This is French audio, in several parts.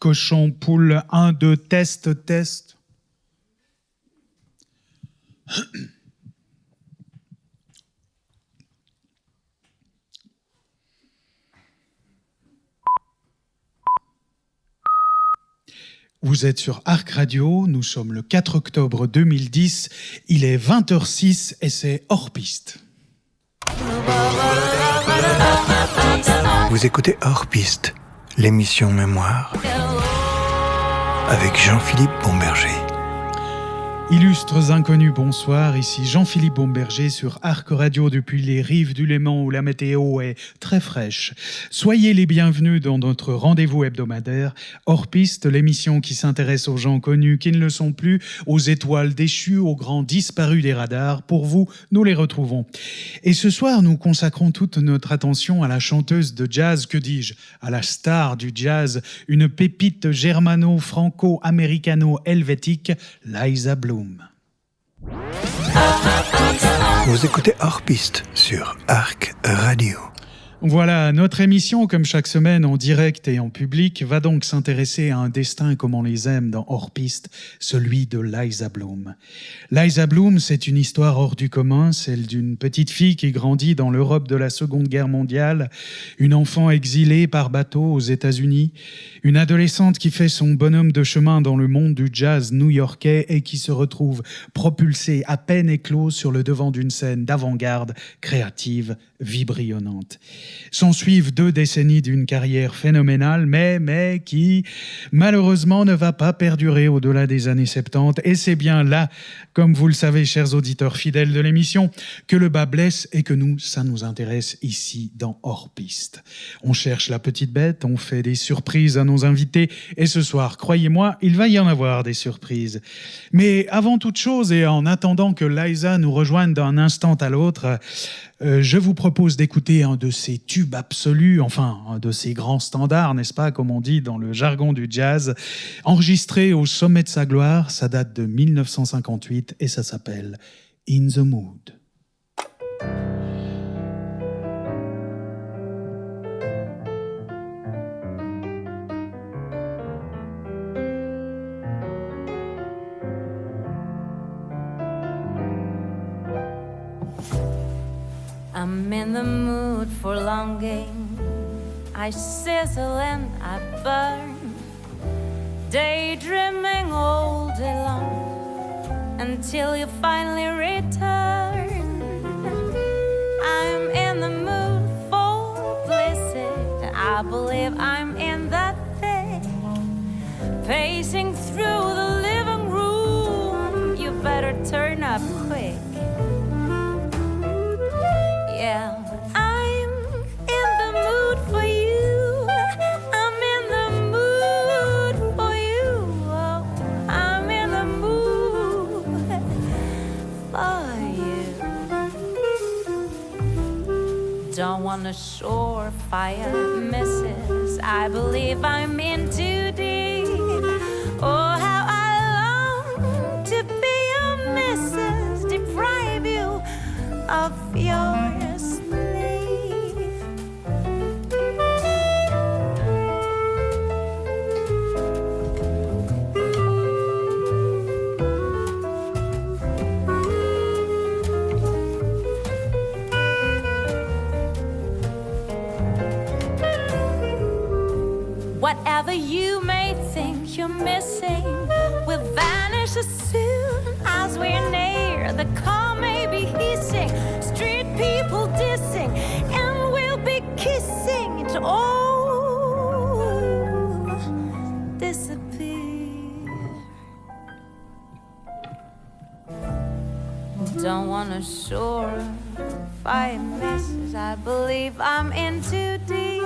cochon, poule, 1, 2, test, test. Vous êtes sur Arc Radio, nous sommes le 4 octobre 2010, il est 20h06 et c'est hors piste. Vous écoutez Hors Piste, l'émission Mémoire, avec Jean-Philippe Bomberger. Illustres inconnus, bonsoir, ici Jean-Philippe Bomberger sur Arc Radio depuis les rives du Léman où la météo est très fraîche. Soyez les bienvenus dans notre rendez-vous hebdomadaire, Hors Piste, l'émission qui s'intéresse aux gens connus qui ne le sont plus, aux étoiles déchues, aux grands disparus des radars. Pour vous, nous les retrouvons. Et ce soir, nous consacrons toute notre attention à la chanteuse de jazz, que dis-je, à la star du jazz, une pépite germano-franco-américano-helvétique, Liza Bloom. Vous écoutez Hors Piste sur Arc Radio. Voilà, notre émission, comme chaque semaine en direct et en public, va donc s'intéresser à un destin comme on les aime dans Hors Piste, celui de Liza Bloom. Liza Bloom, c'est une histoire hors du commun, celle d'une petite fille qui grandit dans l'Europe de la Seconde Guerre mondiale, une enfant exilée par bateau aux États-Unis, une adolescente qui fait son bonhomme de chemin dans le monde du jazz new-yorkais et qui se retrouve propulsée à peine éclose sur le devant d'une scène d'avant-garde, créative, vibrillonnante. S'en suivent 2 décennies d'une carrière phénoménale, mais qui, malheureusement, ne va pas perdurer au-delà des années 70. Et c'est bien là, comme vous le savez, chers auditeurs fidèles de l'émission, que le bas blesse et que nous, ça nous intéresse ici dans Hors Piste. On cherche la petite bête, on fait des surprises à nos invités, et ce soir, croyez-moi, il va y en avoir des surprises. Mais avant toute chose, et en attendant que Liza nous rejoigne d'un instant à l'autre, je vous propose d'écouter un de ces tubes absolus, enfin, un de ces grands standards, n'est-ce pas, comme on dit dans le jargon du jazz, enregistré au sommet de sa gloire. Ça date de 1958 et ça s'appelle « In the Mood ». I'm in the mood for longing. I sizzle and I burn, daydreaming all day long until you finally return. I'm in the mood for blizzard. I believe I'm in that thing, pacing through the living room. You better turn up quick. Yeah, I'm in the mood for you. I'm in the mood for you. Oh, I'm in the mood for you. Don't want a surefire misses. I believe I'm in too deep. Oh, how I long to be your missus, deprive you of your whatever you may think you're missing will vanish as soon as we're near. The car may be hissing, street people dissing, and we'll be kissing. It all disappear. Don't want a surefire misses. I believe I'm in too deep.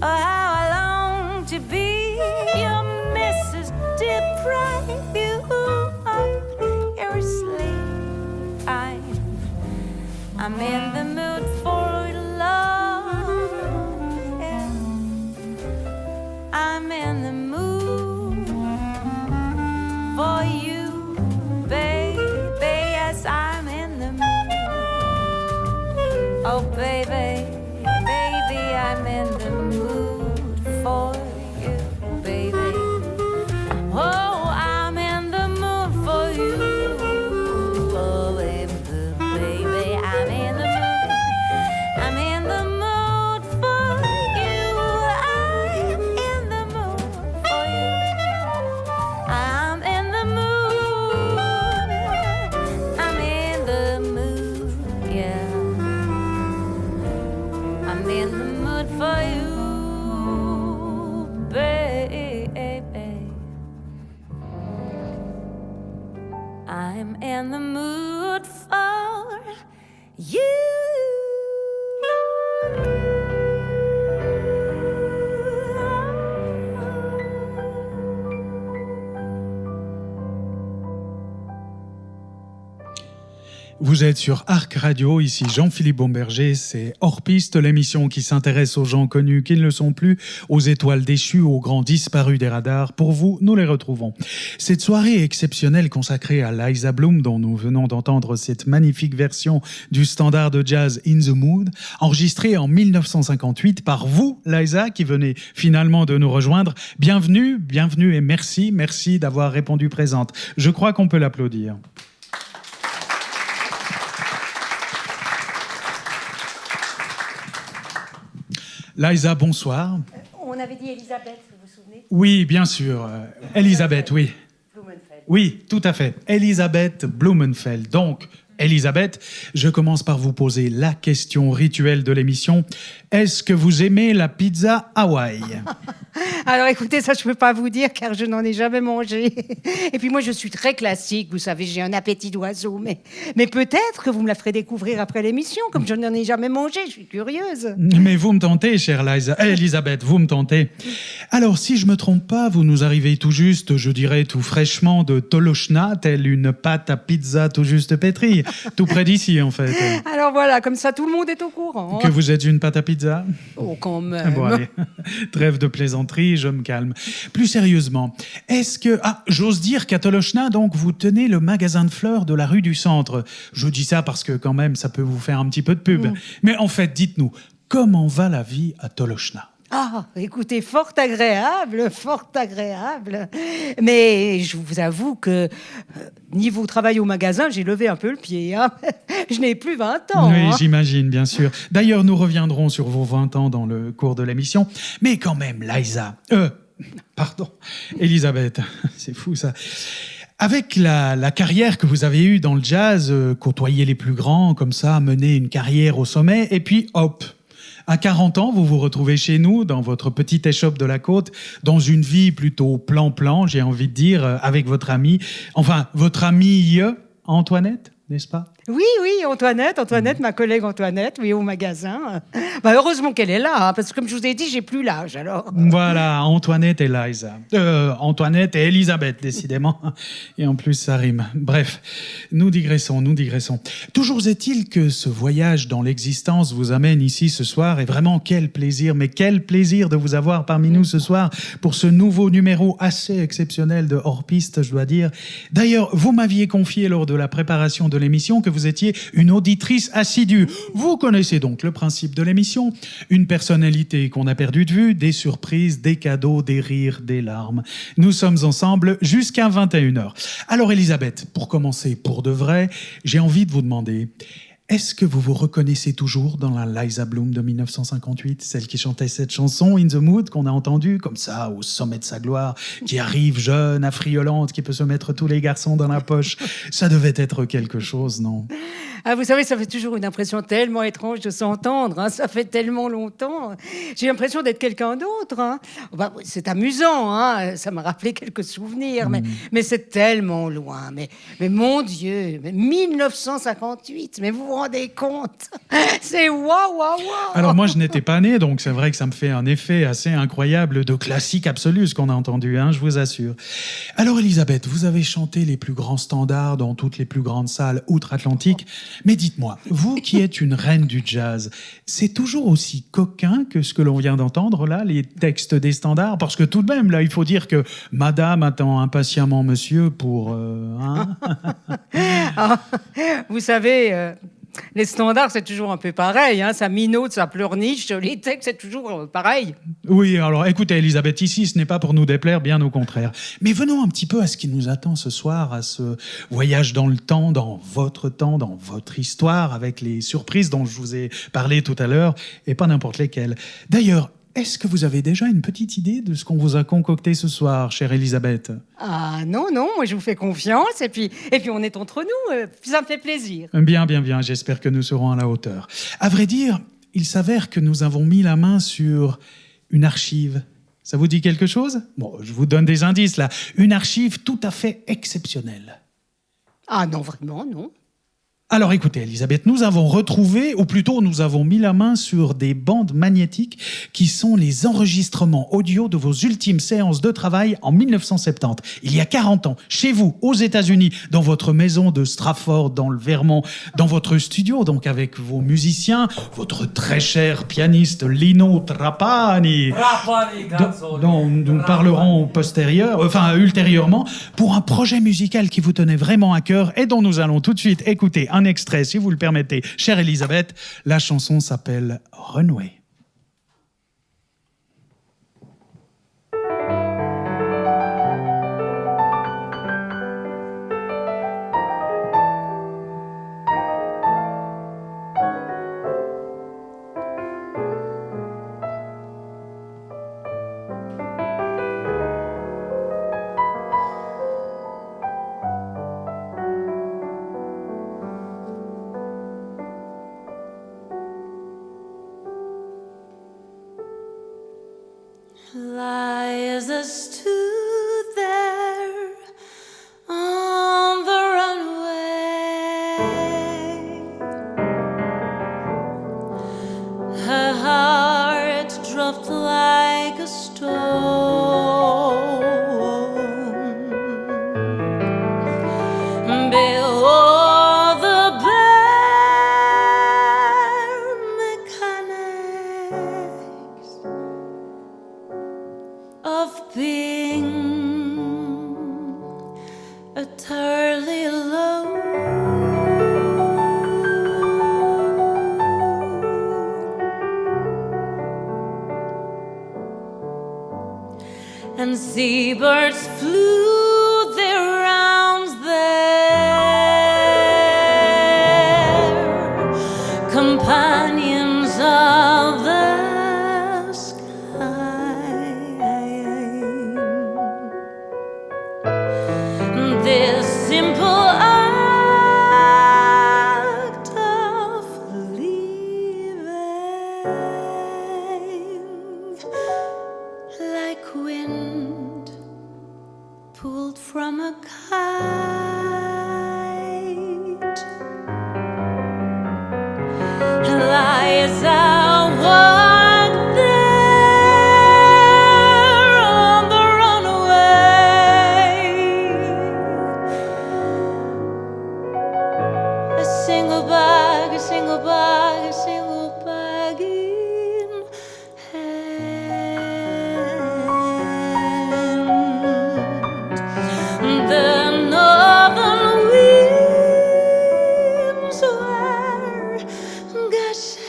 Oh, how I long to be your missus, deprive you of your sleep. I'm in the mood for love. Yeah. I'm in the mood for you, baby. Yes, I'm in the mood. Oh, baby, baby, I'm in the mood for you. in the mood for you. Vous êtes sur Arc Radio, ici Jean-Philippe Bomberger, c'est Hors Piste, l'émission qui s'intéresse aux gens connus qui ne le sont plus, aux étoiles déchues, aux grands disparus des radars. Pour vous, nous les retrouvons. Cette soirée exceptionnelle consacrée à Liza Bloom, dont nous venons d'entendre cette magnifique version du standard de jazz In the Mood, enregistrée en 1958 par vous, Liza, qui venez finalement de nous rejoindre. Bienvenue et merci d'avoir répondu présente. Je crois qu'on peut l'applaudir. Liza, bonsoir. On avait dit Elisabeth, vous vous souvenez? Oui, bien sûr. Elisabeth, oui. Blumenfeld. Oui, tout à fait. Elisabeth Blumenfeld. Donc, Elisabeth, je commence par vous poser la question rituelle de l'émission. Est-ce que vous aimez la pizza Hawaï? Alors écoutez, ça je peux pas vous dire car je n'en ai jamais mangé. Et puis moi je suis très classique, vous savez, j'ai un appétit d'oiseau. Mais peut-être que vous me la ferez découvrir après l'émission, comme je n'en ai jamais mangé, je suis curieuse. Mais vous me tentez, chère Elisabeth, vous me tentez. Alors, si je me trompe pas, vous nous arrivez tout juste, je dirais tout fraîchement, de Tolochna, telle une pâte à pizza tout juste pétrie, tout près d'ici en fait. Alors voilà, comme ça tout le monde est au courant. Que vous êtes une pâte à pizza? Oh quand même. Bon, allez. Trêve de plaisanterie, je me calme. Plus sérieusement, est-ce que... Ah, j'ose dire qu'à Tolochna, donc, vous tenez le magasin de fleurs de la rue du Centre. Je dis ça parce que, quand même, ça peut vous faire un petit peu de pub. Mais en fait, dites-nous, comment va la vie à Tolochna? Ah, écoutez, fort agréable. Mais je vous avoue que, niveau travail au magasin, j'ai levé un peu le pied. Hein. Je n'ai plus 20 ans. Oui, hein. j'imagine, bien sûr. D'ailleurs, nous reviendrons sur vos 20 ans dans le cours de l'émission. Mais quand même, Liza... Pardon, Elisabeth, c'est fou ça. Avec la carrière que vous avez eue dans le jazz, côtoyer les plus grands, comme ça, mener une carrière au sommet, et puis hop... À 40 ans, vous vous retrouvez chez nous, dans votre petite échoppe de la côte, dans une vie plutôt plan-plan, j'ai envie de dire, avec votre amie. Enfin, votre amie Antoinette, n'est-ce pas? Oui, Antoinette, ma collègue Antoinette, oui, au magasin. Bah, heureusement qu'elle est là, hein, parce que comme je vous ai dit, j'ai plus l'âge, alors. Voilà, Antoinette et Liza. Antoinette et Elisabeth, décidément. Et en plus, ça rime. Bref, nous digressons. Toujours est-il que ce voyage dans l'existence vous amène ici ce soir, et vraiment quel plaisir de vous avoir parmi nous ce soir pour ce nouveau numéro assez exceptionnel de Hors Piste, je dois dire. D'ailleurs, vous m'aviez confié lors de la préparation de l'émission que vous étiez une auditrice assidue. Vous connaissez donc le principe de l'émission. Une personnalité qu'on a perdue de vue, des surprises, des cadeaux, des rires, des larmes. Nous sommes ensemble jusqu'à 21h. Alors Elisabeth, pour commencer pour de vrai, j'ai envie de vous demander... Est-ce que vous vous reconnaissez toujours dans la Liza Bloom de 1958, celle qui chantait cette chanson In the Mood qu'on a entendue comme ça au sommet de sa gloire, qui arrive jeune, affriolante, qui peut se mettre tous les garçons dans la poche? Ça devait être quelque chose, non? Ah, vous savez, ça fait toujours une impression tellement étrange de s'entendre. Hein. Ça fait tellement longtemps. J'ai l'impression d'être quelqu'un d'autre. Hein. Bah, c'est amusant, hein. Ça m'a rappelé quelques souvenirs, mais c'est tellement loin. Mais mon Dieu, mais 1958, mais vous vous rendez compte? C'est waouh. Alors moi, je n'étais pas né, donc c'est vrai que ça me fait un effet assez incroyable de classique absolu, ce qu'on a entendu, hein, je vous assure. Alors Elisabeth, vous avez chanté les plus grands standards dans toutes les plus grandes salles outre-Atlantique. Mais dites-moi, vous qui êtes une reine du jazz, c'est toujours aussi coquin que ce que l'on vient d'entendre là, les textes des standards? Parce que tout de même, là, il faut dire que Madame attend impatiemment Monsieur pour... hein. Vous savez... Les standards, c'est toujours un peu pareil. Hein. Ça minaude, ça pleurniche. Les textes, c'est toujours pareil. Oui, alors écoutez, Elisabeth, ici, ce n'est pas pour nous déplaire, bien au contraire. Mais venons un petit peu à ce qui nous attend ce soir, à ce voyage dans le temps, dans votre histoire, avec les surprises dont je vous ai parlé tout à l'heure, et pas n'importe lesquelles. D'ailleurs, est-ce que vous avez déjà une petite idée de ce qu'on vous a concocté ce soir, chère Elisabeth? Ah non, moi je vous fais confiance et puis on est entre nous, ça me fait plaisir. Bien, j'espère que nous serons à la hauteur. À vrai dire, il s'avère que nous avons mis la main sur une archive. Ça vous dit quelque chose? Bon, je vous donne des indices là. Une archive tout à fait exceptionnelle. Ah non, vraiment, non. Alors écoutez, Elisabeth, nous avons retrouvé, ou plutôt nous avons mis la main sur des bandes magnétiques qui sont les enregistrements audio de vos ultimes séances de travail en 1970. Il y a 40 ans, chez vous, aux États-Unis, dans votre maison de Stratford, dans le Vermont, dans votre studio, donc avec vos musiciens, votre très cher pianiste Lino Trapani, dont nous parlerons ultérieurement, pour un projet musical qui vous tenait vraiment à cœur et dont nous allons tout de suite écouter un extrait, si vous le permettez, chère Elisabeth. La chanson s'appelle Runway. Liza stood there on the runway. Her heart dropped like a stone below the bare mechanics of being utterly alone. And seabirds flew their rounds there, companions of the sky. This simple act of leaving, like wind pulled from a kite, lies walked there on the runway. A single bag, a single bag, a single bag in hand. The northern winds were gushing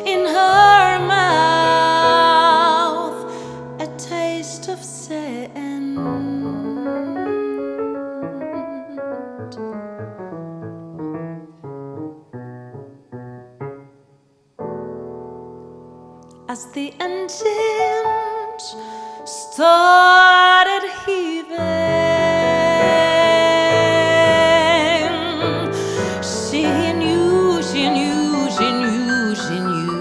in her mouth, a taste of sand. As the engines started heaving, she knew, she knew, she knew, she knew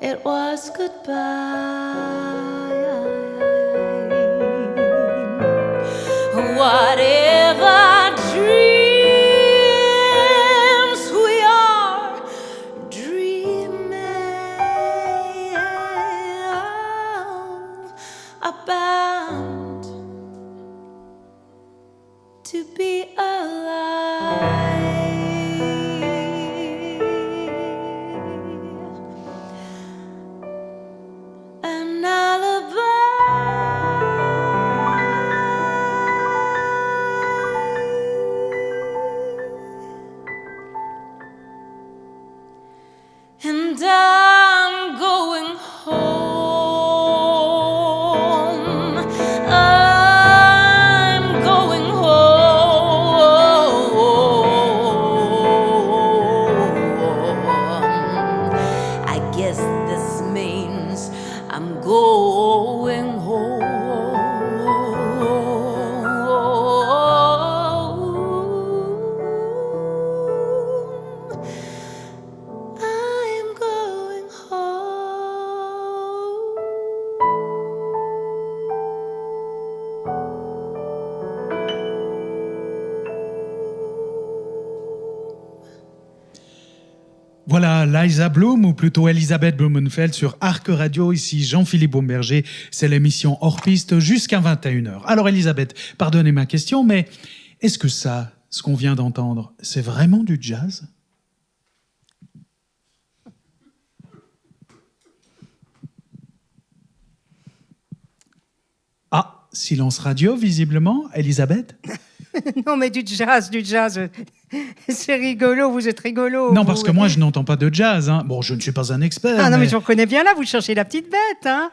it was goodbye. Whatever dreams we are dreaming are bound to be alive. An and I'm going home. I'm going home. I guess this means I'm going home. I'm going Voilà, Liza Bloom, ou plutôt Elisabeth Blumenfeld sur Arc Radio. Ici Jean-Philippe Baumberger. C'est l'émission Hors Piste jusqu'à 21h. Alors Elisabeth, pardonnez ma question, mais est-ce que ça, ce qu'on vient d'entendre, c'est vraiment du jazz ? Ah, silence radio, visiblement. Elisabeth ? Non, mais du jazz. C'est rigolo, vous êtes rigolo. Non, vous. parce que moi, je n'entends pas de jazz. Hein. Bon, je ne suis pas un expert. Ah non, mais mais je reconnais bien là, vous cherchez la petite bête. Hein.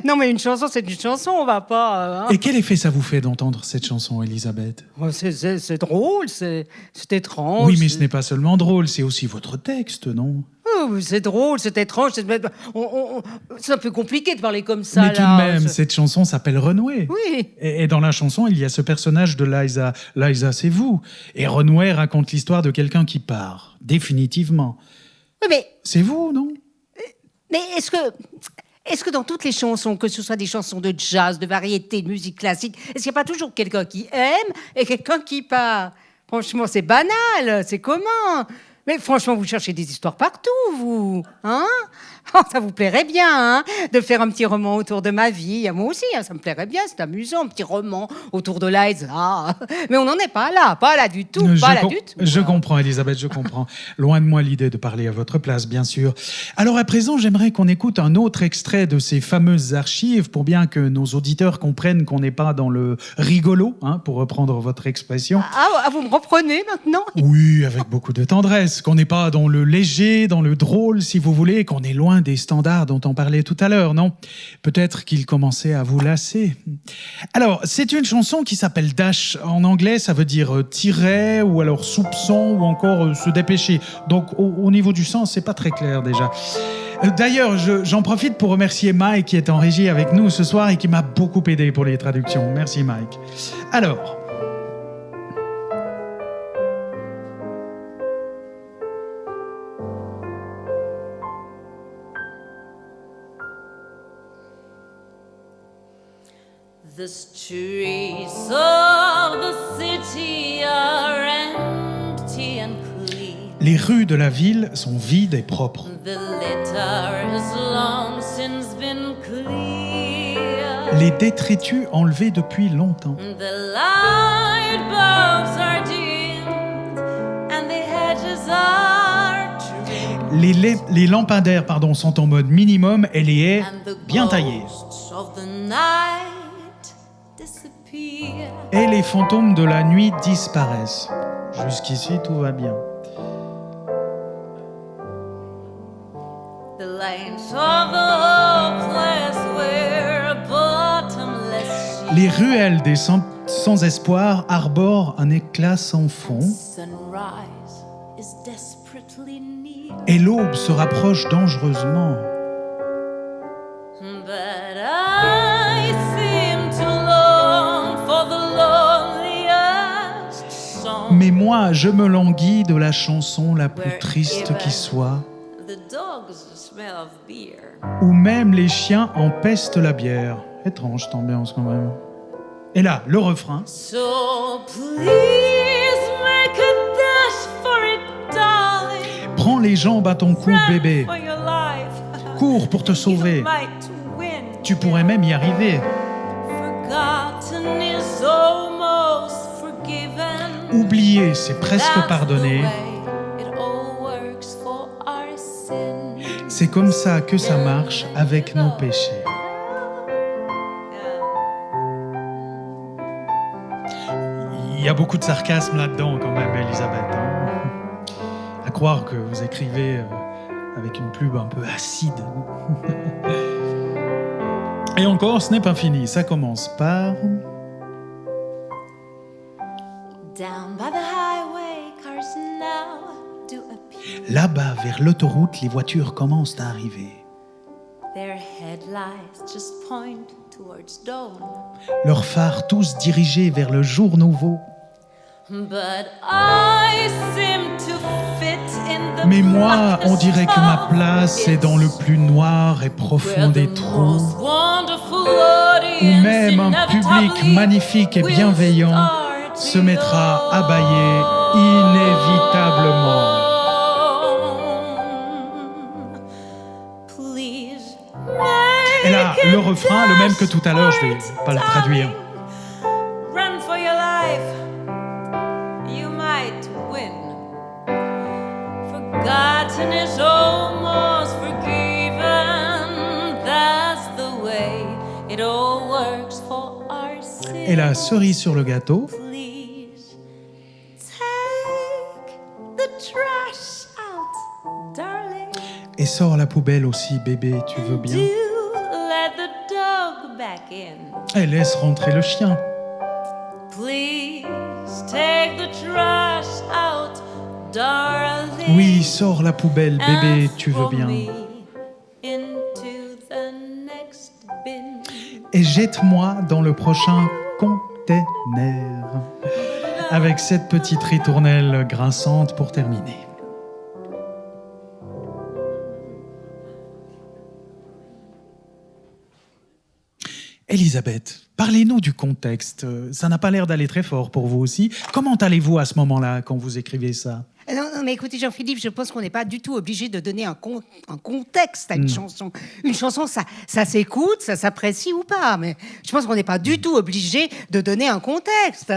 Non, mais une chanson, c'est une chanson, on va pas... hein. Et quel effet ça vous fait d'entendre cette chanson, Elisabeth ? Oh, c'est drôle, c'est étrange. Oui, mais ce n'est pas seulement drôle, c'est aussi votre texte, non ? Oh, c'est drôle, c'est étrange. C'est un peu compliqué de parler comme ça. Mais tout là. de même, cette chanson s'appelle Renouer. Oui. Et dans la chanson, il y a ce personnage de Liza. Liza, c'est vous. Et Renouer raconte l'histoire de quelqu'un qui part, définitivement. Oui, mais C'est vous, non ? est-ce que dans toutes les chansons, que ce soit des chansons de jazz, de variété, de musique classique, est-ce qu'il n'y a pas toujours quelqu'un qui aime et quelqu'un qui part ? Franchement, c'est banal, c'est comment ? Mais franchement, vous cherchez des histoires partout, vous, hein ? Oh, ça vous plairait bien, hein, de faire un petit roman autour de ma vie. Moi aussi, hein, ça me plairait bien, c'est amusant, un petit roman autour de Liza. Mais on n'en est pas là du tout, pas là du tout. Je comprends, Elisabeth, je comprends. Loin de moi l'idée de parler à votre place, bien sûr. Alors à présent, j'aimerais qu'on écoute un autre extrait de ces fameuses archives pour bien que nos auditeurs comprennent qu'on n'est pas dans le rigolo, hein, pour reprendre votre expression. Ah, vous me reprenez maintenant ? Oui, avec beaucoup de tendresse, qu'on n'est pas dans le léger, dans le drôle, si vous voulez, qu'on est loin des standards dont on parlait tout à l'heure, non ? Peut-être qu'il commençait à vous lasser. Alors, c'est une chanson qui s'appelle Dash. En anglais, ça veut dire tirer, ou alors soupçon, ou encore se dépêcher. Donc, au niveau du sens, c'est pas très clair déjà. D'ailleurs, j'en profite pour remercier Mike qui est en régie avec nous ce soir et qui m'a beaucoup aidé pour les traductions. Merci Mike. Alors... The streets of the city are empty and clean. Les rues de la ville sont vides et propres. The litter has long since been clear. Les détritus enlevés depuis longtemps. The light bulbs are dimmed and the hedges are trimmed. Les lampadaires sont en mode minimum et les haies And the bien taillées. ghosts of the night disappear. Et les fantômes de la nuit disparaissent. Jusqu'ici, tout va bien. The lanes of the hopeless were bottomless sheets. Les ruelles des sans espoir arborent un éclat sans fond. Sunrise is desperately near. Et l'aube se rapproche dangereusement. But I seem to long for the loneliest song. Mais moi, je me languis de la chanson la plus triste qui soit, The dogs smell of beer. où même les chiens empestent la bière. Étrange cette ambiance quand même. Et là, le refrain. So please make a dash for it, darling. Prends les jambes à ton cou, Run bébé. for your life. Cours pour te You sauver. might win. Tu pourrais même y arriver. Forgotten is almost forgiven. Oublier, c'est presque That's pardonné. the way it all works for our sin. C'est comme ça que ça marche avec nos péchés. Il y a beaucoup de sarcasme là-dedans quand même, Elisabeth. Hein. À croire que vous écrivez avec une plume un peu acide. Et encore, ce n'est pas fini. Ça commence par... Down by the highway, cars now do appear. Là-bas, vers l'autoroute, les voitures commencent à arriver. Their headlights just point towards dawn. Leurs phares tous dirigés vers le jour nouveau. But I seem to fit in the Mais moi, on blackness dirait que ma of place est its dans le plus noir et where profond des the trous, most wonderful où audience même un public inevitably magnifique et will bienveillant start se mettra to à bâiller inévitablement. refrain, le même que tout à l'heure, je vais pas le traduire. Run for your life, you might win. Forgotten is almost forgiven. That's the way it all works for our sins. Et la cerise sur le gâteau, Please take the trash out, darling. et sors la poubelle aussi, bébé, tu veux bien. Do let the dog back in. Et laisse rentrer le chien. Please take the trash out, darling. Oui, sors la poubelle, bébé, And tu veux throw bien. me into the next bin. Et jette-moi dans le prochain container. Avec cette petite ritournelle grinçante pour terminer. Elisabeth, parlez-nous du contexte. Ça n'a pas l'air d'aller très fort pour vous aussi. Comment allez-vous à ce moment-là quand vous écrivez ça ? Non, mais écoutez, Jean-Philippe, je pense qu'on n'est pas du tout obligé de donner un contexte à une chanson. Une chanson, ça s'écoute, ça s'apprécie ou pas, mais je pense qu'on n'est pas du tout obligé de donner un contexte.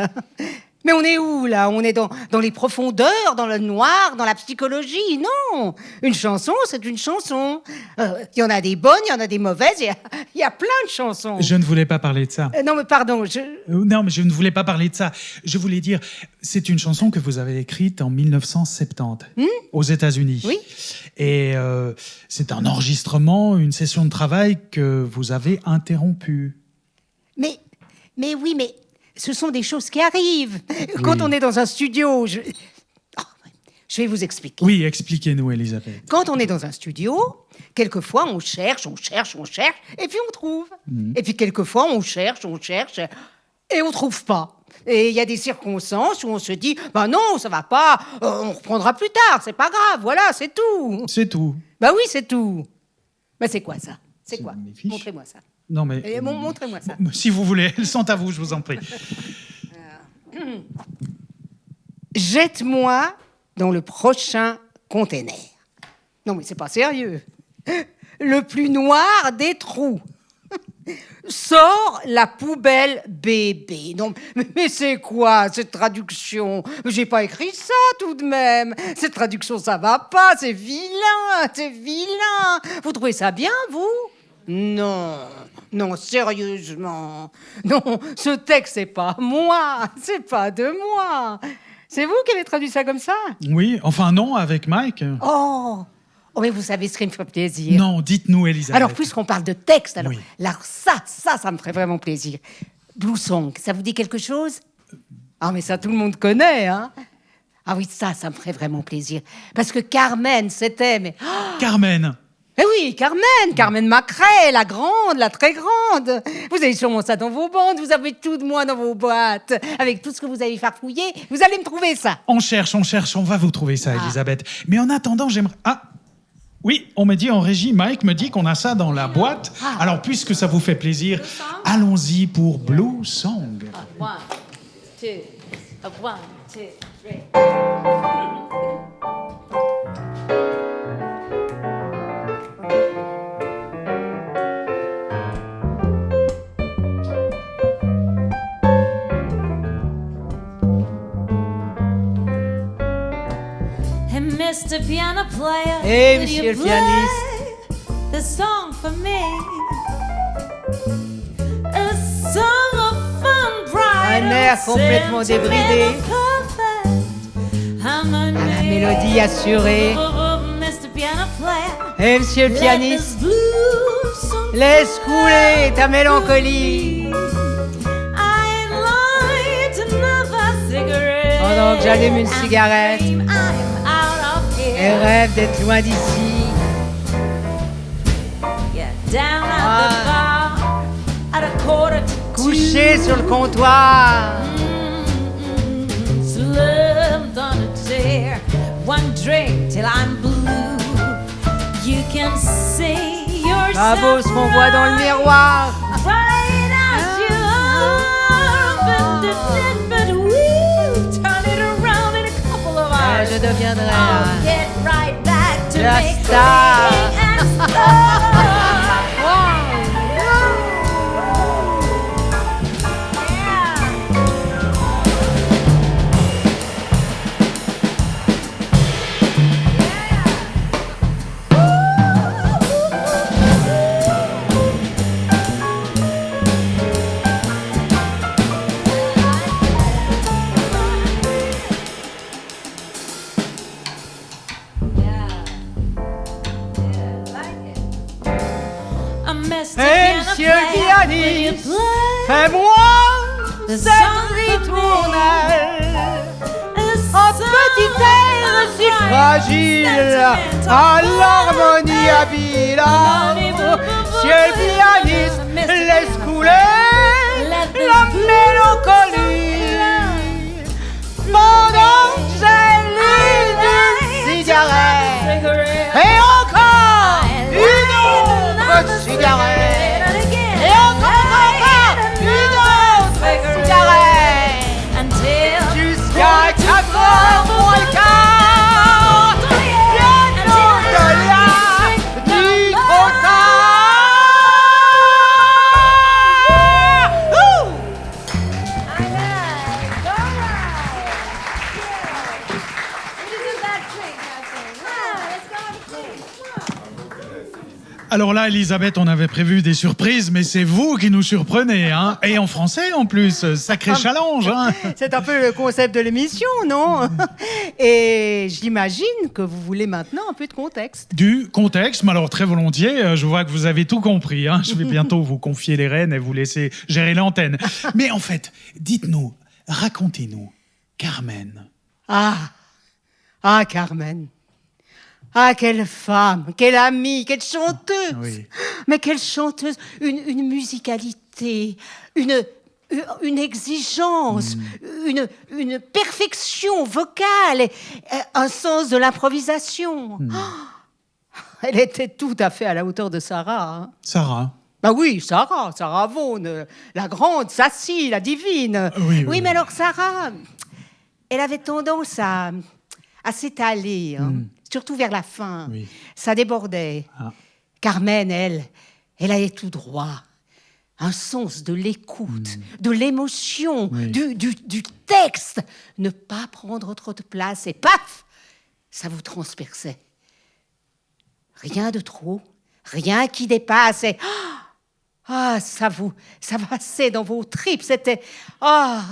Mais on est où, là ? On est dans les profondeurs, dans le noir, dans la psychologie ? Non ! Une chanson, c'est une chanson. Il y en a des bonnes, il y en a des mauvaises, il y a plein de chansons. Je ne voulais pas parler de ça. Non, mais pardon, Non, mais je ne voulais pas parler de ça. Je voulais dire, c'est une chanson que vous avez écrite en 1970 aux États-Unis. Oui. Et c'est un enregistrement, une session de travail que vous avez interrompue. Mais oui, mais ce sont des choses qui arrivent. Quand on est dans un studio, je vais vous expliquer. Oui, expliquez-nous, Elisabeth. Quand on est dans un studio, quelquefois on cherche, et puis on trouve. Et puis quelquefois on cherche, et on trouve pas. Et il y a des circonstances où on se dit, bah non, ça va pas, on reprendra plus tard, c'est pas grave, voilà, c'est tout. C'est tout. Bah oui, c'est tout. Bah c'est quoi ça ? C'est quoi ? mes fiches. Montrez-moi ça. Non, mais... Montrez-moi ça. Si vous voulez, elles sont à vous, je vous en prie. Jette-moi dans le prochain container. Non, mais c'est pas sérieux. Le plus noir des trous. Sors la poubelle, bébé. Non, mais c'est quoi cette traduction ? J'ai pas écrit ça tout de même. Cette traduction, ça va pas. C'est vilain, c'est vilain. Vous trouvez ça bien, vous ? Non, sérieusement. Non, ce texte, c'est pas moi. C'est pas de moi. C'est vous qui avez traduit ça comme ça ? Oui, enfin non, avec Mike. Oh, mais vous savez ce qui me ferait plaisir. Non, dites-nous, Elisabeth. Alors, puisqu'on parle de texte, alors, Oui. alors ça me ferait vraiment plaisir. Blue Song, ça vous dit quelque chose ? Ah, mais ça, tout le monde connaît, hein ? Ah oui, ça me ferait vraiment plaisir. Parce que Carmen, c'était... Mais... Carmen. Eh oui, Carmen Macrae, la grande, la très grande. Vous avez sûrement ça dans vos bandes, vous avez tout de moi dans vos boîtes. Avec tout ce que vous avez farfouillé, vous allez me trouver ça. On cherche, on va vous trouver ça, Elisabeth. Mais en attendant, j'aimerais... Ah, oui, on me dit en régie, Mike me dit qu'on a ça dans la boîte. Alors, puisque ça vous fait plaisir, allons-y pour Blue Song. 1, 2, 1, 2, 3. Hey, Mr. Piano Player, Hey, would you monsieur le play pianiste. the song for me? A song of fun, bright Un air and complètement débridé. perfect. Harmony. À la mélodie assurée. Oh, Mr. Piano Player, Eh, monsieur le let pianiste, this blues song laisse couler ta mélancolie. I'd light another cigarette. Pendant que j'allume une cigarette. I'm out of Et here. rêve d'être loin d'ici. Yeah, down at the bar at a quarter to Couché sur le comptoir. slumped on a chair. One drink till I'm blue. You can see yourself Bravo, ce qu'on voit dans le miroir. right as you are. But we'll turn it around in a couple of hours. Je deviendrai I'll get right back to la making star. and stuff. Wow. Monsieur le pianiste, fais-moi cette ritournelle. Un petit air si fragile, à l'harmonie habile. Monsieur le pianiste, laisse couler la mélancolie. Pendant que j'allume une cigarette, et encore une autre cigarette, et encore une autre cigarette, jusqu'à 4 heures moins le quart. Bientôt de là, ni trop tard. Ouh! Alors là, Elisabeth, on avait prévu des surprises, mais c'est vous qui nous surprenez, hein. Et en français, en plus, sacré challenge, hein. C'est un peu le concept de l'émission, non? Et j'imagine que vous voulez maintenant un peu de contexte. Du contexte, mais alors très volontiers, je vois que vous avez tout compris, hein. Je vais bientôt vous confier les rênes et vous laisser gérer l'antenne. Mais en fait, dites-nous, racontez-nous, Carmen. Ah, Carmen. Ah, quelle femme, quelle amie, quelle chanteuse. Oui. Mais quelle chanteuse, une musicalité, une exigence, une perfection vocale, et un sens de l'improvisation. Oh, elle était tout à fait à la hauteur de Sarah. Hein. Sarah. Bah oui, Sarah Vaughan, la grande, Sassy, la divine. Oui, mais alors Sarah, elle avait tendance à s'étaler, hein, surtout vers la fin. Oui. Ça débordait. Ah. Carmen, elle allait tout droit. Un sens de l'écoute, de l'émotion, Oui. du texte. Ne pas prendre trop de place et paf, ça vous transperçait. Rien de trop, rien qui dépasse. Et ça passait dans vos tripes. C'était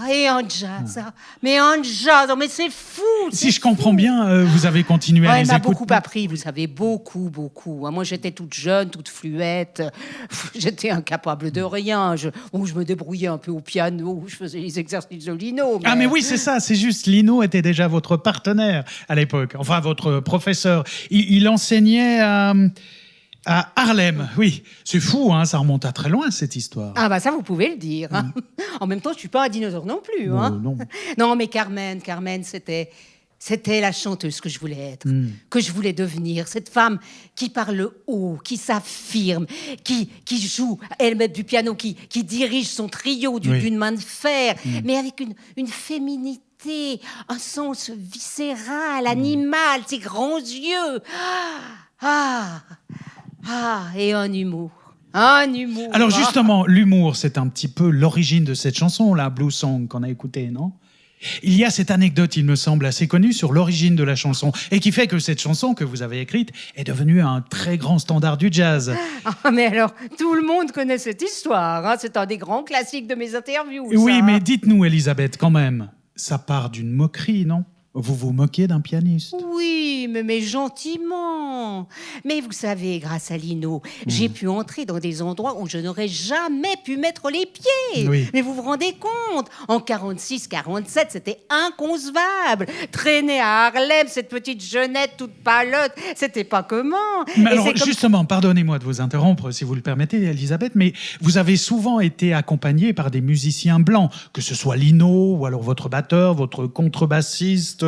et un jazz, mais c'est fou. Si je comprends bien, vous avez continué à Elle les m'a écouter. beaucoup appris, vous savez, beaucoup. Moi, j'étais toute jeune, toute fluette. J'étais incapable de rien. Je me débrouillais un peu au piano, je faisais les exercices de Lino. Ah mais oui, c'est ça, c'est juste, Lino était déjà votre partenaire à l'époque, enfin votre professeur. Il enseignait à Harlem, oui. C'est fou, hein, ça remonte à très loin, cette histoire. Ah bah ça, vous pouvez le dire. Hein. En même temps, je suis pas un dinosaure non plus. Non, Hein. non. Non, mais Carmen, c'était la chanteuse que je voulais être, que je voulais devenir. Cette femme qui parle haut, qui s'affirme, qui joue elle-même du piano, qui dirige son trio d'une main de fer, mais avec une féminité, un sens viscéral, animal, ses grands yeux. Et un humour. Alors justement, l'humour, c'est un petit peu l'origine de cette chanson, la Blue Song qu'on a écoutée, non ? Il y a cette anecdote, il me semble, assez connue sur l'origine de la chanson et qui fait que cette chanson que vous avez écrite est devenue un très grand standard du jazz. Mais alors, tout le monde connaît cette histoire. Hein. C'est un des grands classiques de mes interviews. Oui, ça. mais dites-nous, Elisabeth, quand même, ça part d'une moquerie, non ? Vous vous moquez d'un pianiste ? Oui, mais gentiment. Mais vous savez, grâce à Lino, j'ai pu entrer dans des endroits où je n'aurais jamais pu mettre les pieds. Oui. Mais vous vous rendez compte, en 46, 47, c'était inconcevable. Traîner à Harlem, cette petite jeunette toute palote, c'était pas comment. Mais Et alors, c'est comme- justement, pardonnez-moi de vous interrompre, si vous le permettez, Elisabeth, mais vous avez souvent été accompagnée par des musiciens blancs, que ce soit Lino, ou alors votre batteur, votre contrebassiste,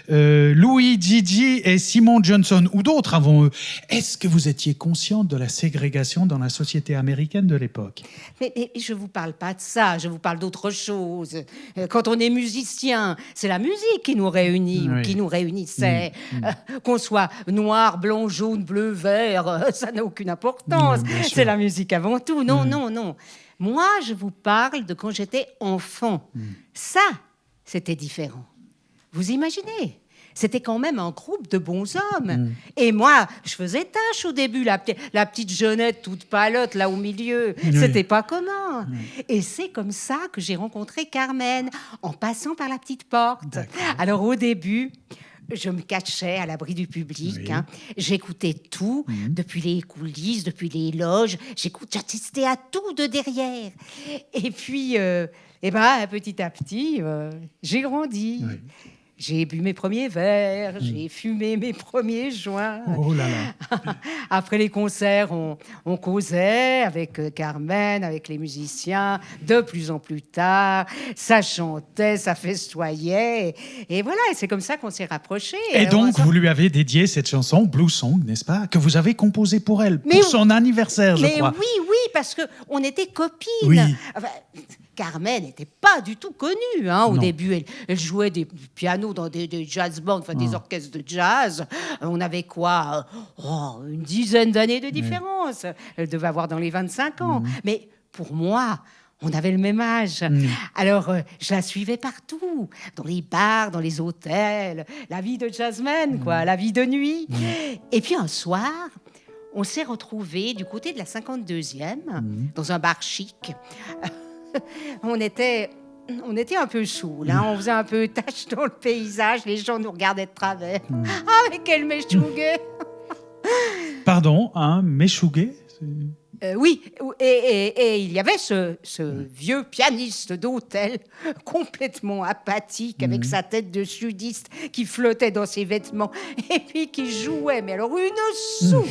Louis Gigi et Simon Johnson, ou d'autres avant eux. Est-ce que vous étiez consciente de la ségrégation dans la société américaine de l'époque ? Mais je vous parle pas de ça, je vous parle d'autre chose. Quand on est musicien, c'est la musique qui nous réunit, ou Oui. qui nous réunissait. Qu'on soit noir, blanc, jaune, bleu, vert, ça n'a aucune importance. Bien sûr. C'est la musique avant tout. Non. Moi, je vous parle de quand j'étais enfant. Ça, c'était différent. Vous imaginez ? C'était quand même un groupe de bons hommes. Et moi, je faisais tâche au début, la petite jeunette toute palote là au milieu. Oui. C'était pas commun. Et c'est comme ça que j'ai rencontré Carmen, en passant par la petite porte. Alors au début, je me cachais à l'abri du public. Oui. Hein. J'écoutais tout, depuis les coulisses, depuis les loges. J'assistais à tout de derrière. Et puis, petit à petit, j'ai grandi. Oui. J'ai bu mes premiers verres, j'ai fumé mes premiers joints. Oh là là. Après les concerts, on causait avec Carmen, avec les musiciens, de plus en plus tard. Ça chantait, ça festoyait. Et voilà, et c'est comme ça qu'on s'est rapprochés. Et donc, vous lui avez dédié cette chanson, Blue Song, n'est-ce pas, que vous avez composée pour elle, pour son anniversaire, je crois. Oui, parce qu'on était copines. Oui. Enfin, Carmen n'était pas du tout connue. Hein. Au Non. début, elle jouait du piano dans des jazz bands, des orchestres de jazz. On avait quoi une dizaine d'années de différence. Elle devait avoir dans les 25 ans. Mais pour moi, on avait le même âge. Alors, je la suivais partout, dans les bars, dans les hôtels, la vie de jazzman, quoi, la vie de nuit. Et puis un soir, on s'est retrouvés du côté de la 52e, dans un bar chic. On était un peu saouls, hein. On faisait un peu tache dans le paysage, les gens nous regardaient de travers. Ah, mais quel méchouguet! Pardon, un méchouguet? Oui, et il y avait ce vieux pianiste d'hôtel, complètement apathique, avec sa tête de sudiste qui flottait dans ses vêtements, et puis qui jouait, mais alors une soupe.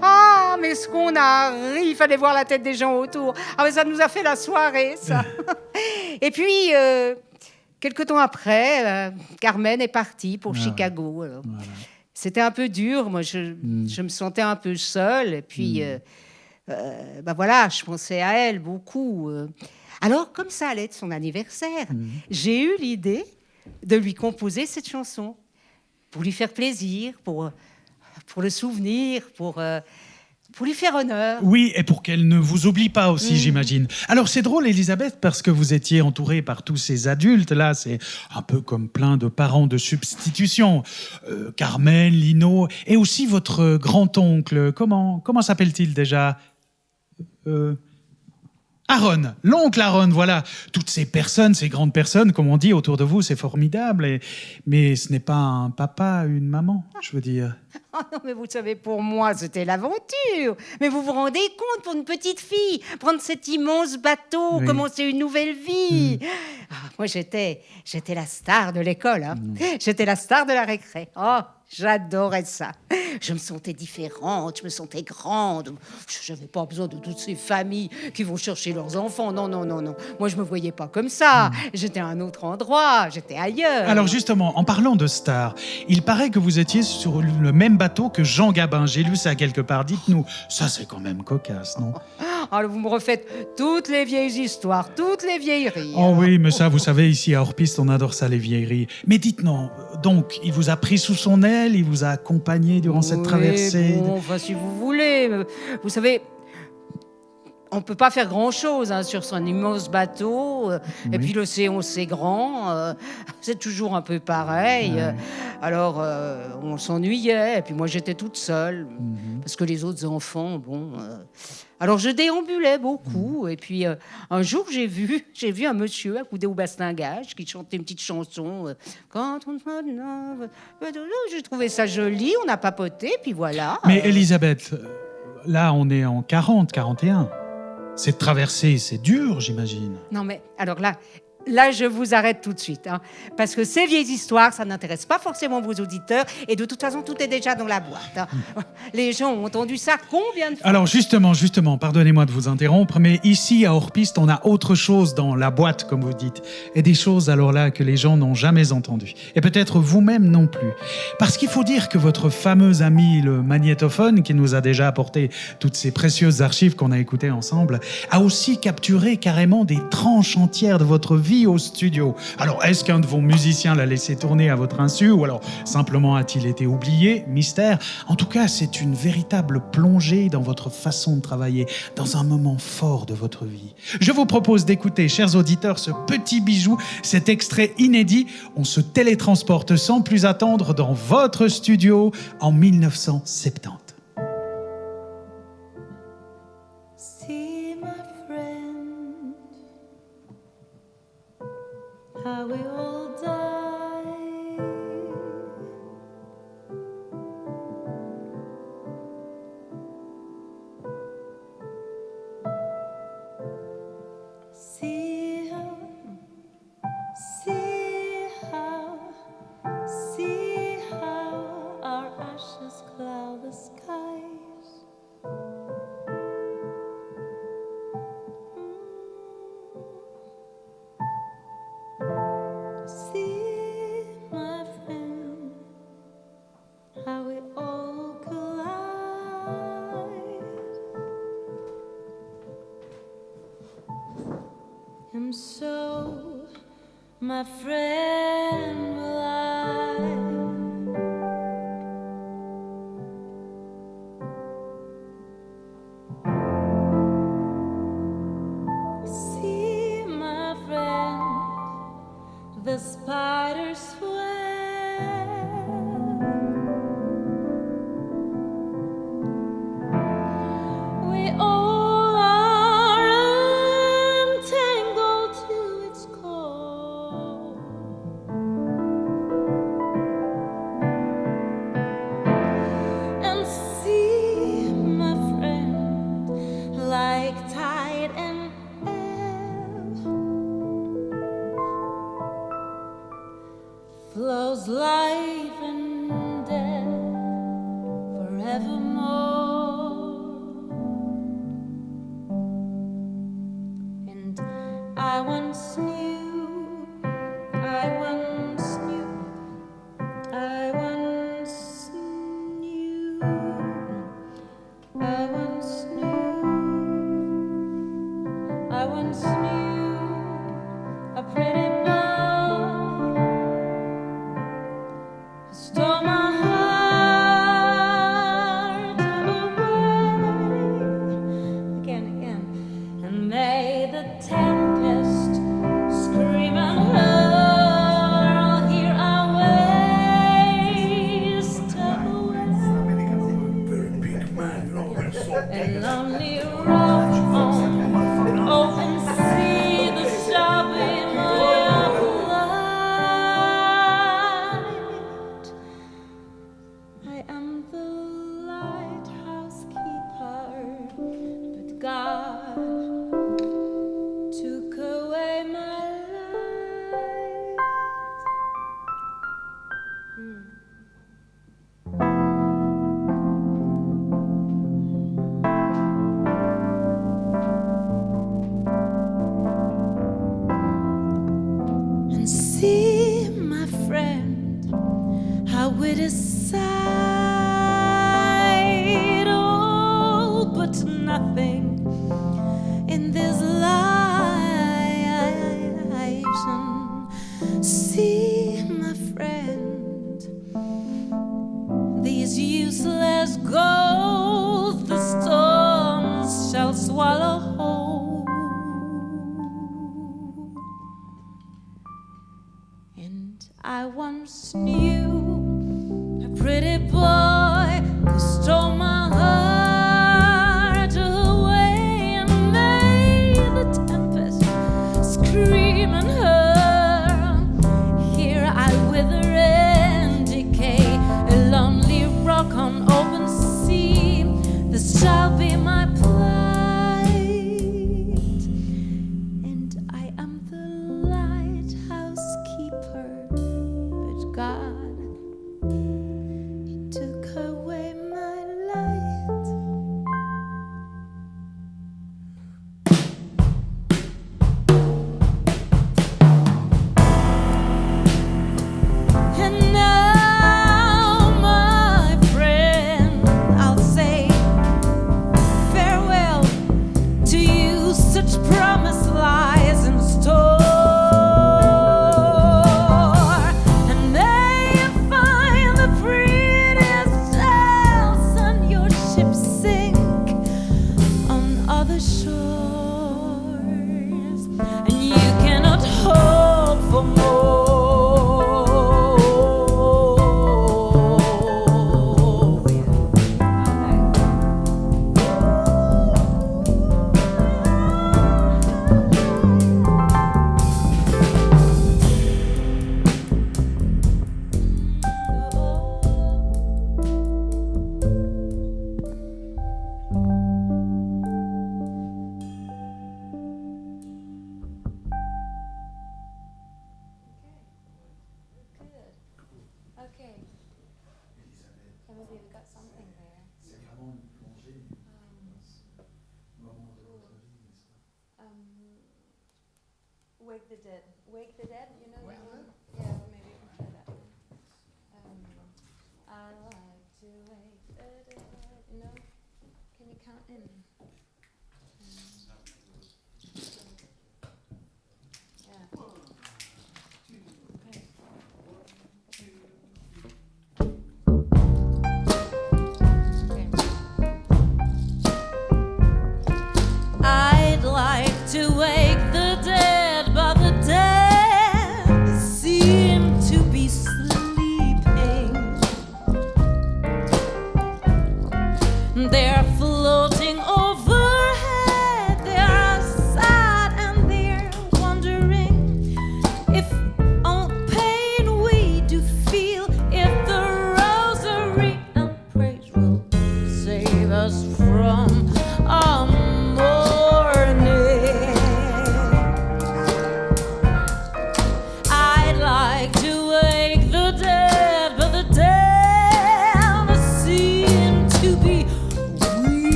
Ah, mais ce qu'on a ri, il fallait voir la tête des gens autour. Ah, mais ça nous a fait la soirée, ça. Et puis, quelque temps après, Carmen est partie pour Chicago. Alors. Voilà. C'était un peu dur, moi je me sentais un peu seule, et puis voilà, je pensais à elle beaucoup. Alors, comme ça allait être son anniversaire, j'ai eu l'idée de lui composer cette chanson, pour lui faire plaisir, pour le souvenir, pour lui faire honneur. Oui, et pour qu'elle ne vous oublie pas aussi, j'imagine. Alors, c'est drôle, Elisabeth, parce que vous étiez entourée par tous ces adultes, là, c'est un peu comme plein de parents de substitution. Carmen, Lino, et aussi votre grand-oncle, comment s'appelle-t-il déjà Aaron, l'oncle Aaron, voilà. Toutes ces personnes, ces grandes personnes, comme on dit, autour de vous, c'est formidable. Mais ce n'est pas un papa, une maman, je veux dire. Oh non, mais vous savez, pour moi, c'était l'aventure. Mais vous vous rendez compte, pour une petite fille, prendre cet immense bateau, commencer une nouvelle vie. Moi, j'étais la star de l'école. Hein. J'étais la star de la récré. Oh, j'adorais ça. Je me sentais différente, je me sentais grande. Je n'avais pas besoin de toutes ces familles qui vont chercher leurs enfants. Non. Moi, je me voyais pas comme ça. J'étais à un autre endroit, j'étais ailleurs. Alors justement, en parlant de stars, il paraît que vous étiez sur le même bateau que Jean Gabin. J'ai lu ça quelque part. Dites-nous, ça c'est quand même cocasse, non? Alors, vous me refaites toutes les vieilles histoires, toutes les vieilleries. Oh oui, mais ça, vous savez, ici à Hors-Piste, on adore ça, les vieilleries. Mais dites-nous, donc, il vous a pris sous son aile, il vous a accompagné durant cette traversée? Bon, enfin, si vous voulez. Vous savez, on ne peut pas faire grand-chose sur son immense bateau. Et puis l'océan, c'est grand. C'est toujours un peu pareil. Alors, on s'ennuyait. Et puis moi, j'étais toute seule. Parce que les autres enfants, bon... Alors, je déambulais beaucoup. Et puis, un jour, j'ai vu un monsieur accoudé au bastingage qui chantait une petite chanson. Quand on... J'ai trouvé ça joli. On a papoté, puis voilà. Mais Elisabeth, là, on est en 40, 41. Cette traversée, c'est dur, j'imagine. Non, mais alors là, je vous arrête tout de suite. Parce que ces vieilles histoires, ça n'intéresse pas forcément vos auditeurs. Et de toute façon, tout est déjà dans la boîte. Les gens ont entendu ça combien de fois? Alors justement, pardonnez-moi de vous interrompre, mais ici, à Hors-Piste, on a autre chose dans la boîte, comme vous dites. Et des choses, alors là, que les gens n'ont jamais entendues. Et peut-être vous-même non plus. Parce qu'il faut dire que votre fameux ami, le magnétophone, qui nous a déjà apporté toutes ces précieuses archives qu'on a écoutées ensemble, a aussi capturé carrément des tranches entières de votre vie au studio. Alors, est-ce qu'un de vos musiciens l'a laissé tourner à votre insu, ou alors simplement a-t-il été oublié? Mystère. En tout cas, c'est une véritable plongée dans votre façon de travailler, dans un moment fort de votre vie. Je vous propose d'écouter, chers auditeurs, ce petit bijou, cet extrait inédit. On se télétransporte sans plus attendre dans votre studio en 1970. How we all die my friend, will I see my friend, the spider's web? We all are entangled to its core, and see, my friend, like tide and ebb, flows life and death forevermore. And I once knew, I once knew, I once knew, I once knew, I once knew a pretty boy who stole my heart away. Again, and made the tempest scream and hurl. Here I waste away, and only rock on open sea. The shall be my light. I am the lighthouse keeper, but God took away my light. And see, my friend, how it is sad, all but nothing in this lives. And see, my friend, these useless goals the storms shall swallow whole. And I once knew a pretty boy who stole my heart away and made the tempest scream and hurl. Here I wither and decay, a lonely rock on open sea. This shall be my plight, and I am the lighthouse keeper, but God, He took away my light. And now, my friend, I'll say farewell to you. Such promise lies in store, and may you find the prettiest sails and your ship sink on other shores, and you cannot hope for more. Good. Okay. Maybe we got something there. Wake the Dead. Wake the Dead, you know that one? Yeah, maybe we can try that one. I like to wake the dead. You know? Can you count in? Yeah.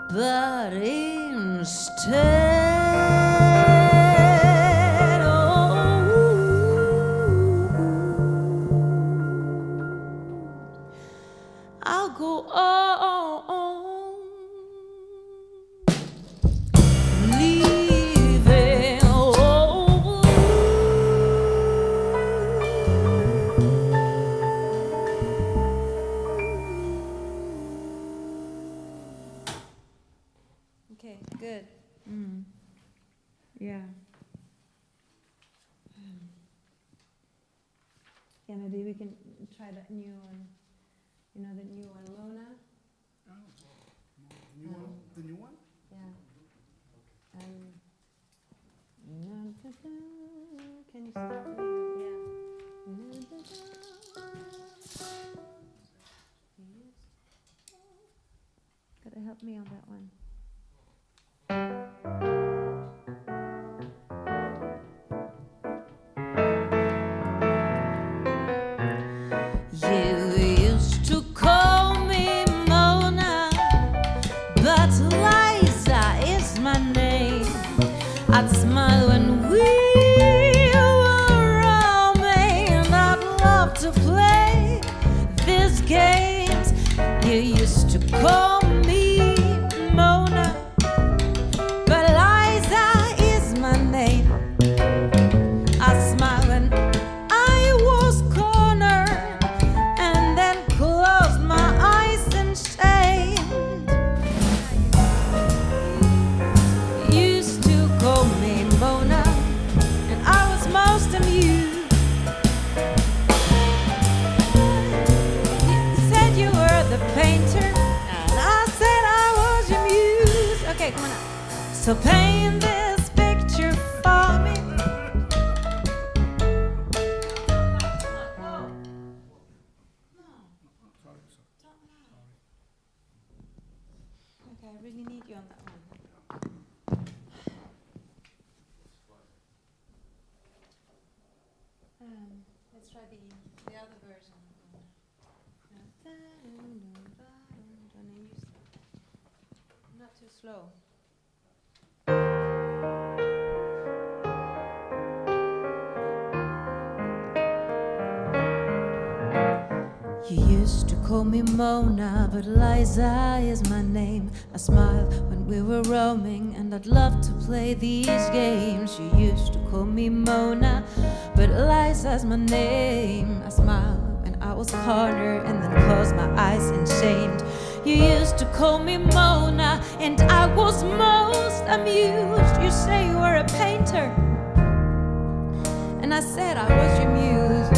But instead, I'll go on, leaving. Okay, good. Yeah. Yeah, maybe we can try that new one. You know, the new one, Mona? The new one? Yeah. Can you start with yeah. Gotta help me on that one. You used to call me Mona, but Liza is my name. I'd smile when we were roaming, and I'd love to play these games. You used to call me Mona, but Liza is my name. I smile when I was cornered, and then closed my eyes in shame. Used to call me Mona, and I was most amused. You said you were the painter, and I said I was your muse. Okay, come on now. So paint this picture for me. Okay, I really need you on that one. Let's try the other version. Not too slow. You used to call me Mona, but Liza is my name. I smile when we were roaming, and I'd love to play these games. You used to call me Mona, but Liza's my name. I smile when I was cornered, and then closed my eyes in shame. You used to call me Mona, and I was most amused. You say you were a painter, and I said I was your muse.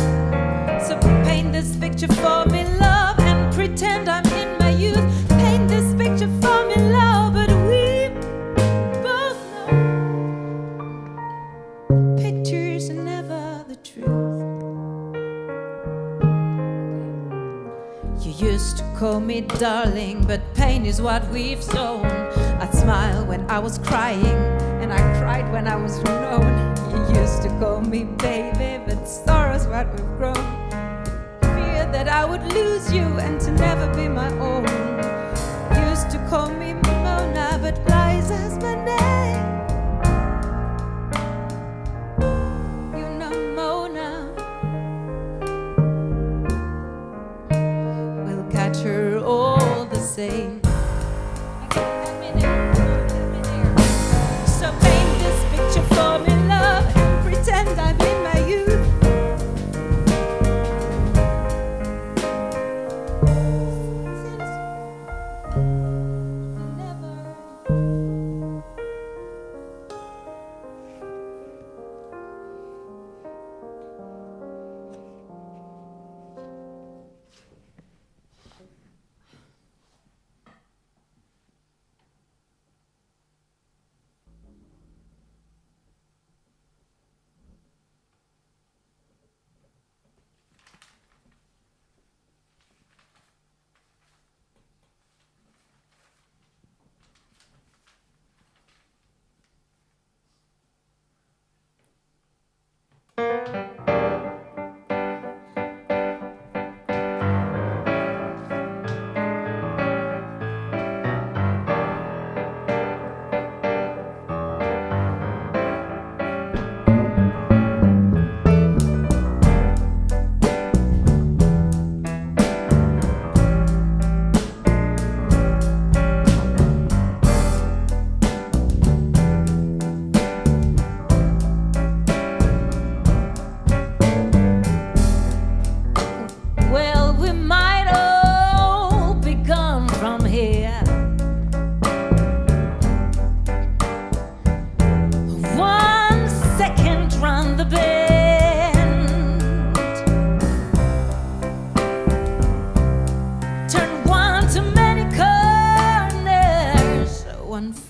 So paint this picture for me, love, and pretend I'm in my youth. Paint this picture for me, love, but we both know pictures are never the truth. You used to call me darling, but pain is what we've sown. I'd smile when I was crying, and I cried when I was alone. You used to call me baby, but sorrow's what we've grown. Fear that I would lose you and to never be my own. Used to call me Mona, but Liza's my name. You know Mona, we'll catch her all the same. So paint this picture for me, love, and pretend I'm in my youth.